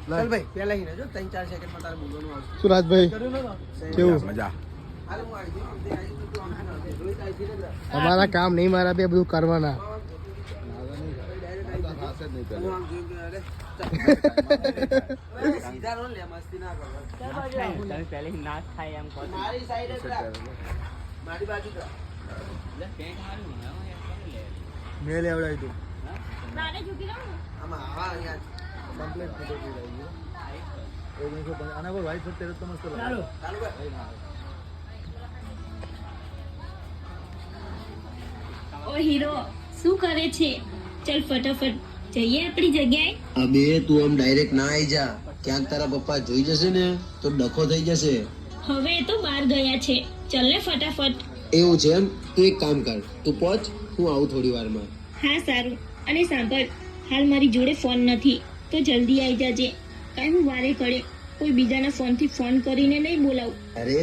ચાલ ભાઈ પહેલા હીને જો 3-4 સેકન્ડમાં તારે બોલવાનું આવશે. સુરાજભાઈ કેવું મજા હાલ હું આવી ગયો તે આવી તો આમ રોહિત આવી છે ને તમારા કામ નહીં મારા બે બધું કરવાના. હું આમ જોઈ ગયો અરે સીધા રો લે મસ્તી ના કરો તમે પહેલે ના થાય એમ કહો મારી સાઈડ જ રાખ મારી બાજુ જ રાખ એટલે પેન્ટ હારું ને હવે એક કરી લે મેં લેવડાવી તું નાને ઝૂકી રહું ને. આમાં આવા અહીંયા કમ્પ્લીટ ફોટો આના પર વ્હાઈટ ફોટ તો મસ્ત લાગે. ચાલુ કર ઓ હીરો શું કરે છે? ચલ ફટાફટ જઈએ આપણી જગ્યાએ. અબે તું આમ ડાયરેક્ટ ના આવી જા ક્યાંક તારા પપ્પા જોઈ જશે ને તો ડખો થઈ જશે. હવે એ તો બહાર ગયા છે. ચલ ને ફટાફટ. એવું છે એમ તું એક કામ કર તું પહોંચ હું આવું થોડી વારમાં. હા સારું. અને સાંભળ, હાલ મારી જોડે ફોન નથી તો જલ્દી આવી જાજે. કાંઈ હું વારે કરે કોઈ બીજાના ફોનથી ફોન કરીને નહીં બોલાવું. અરે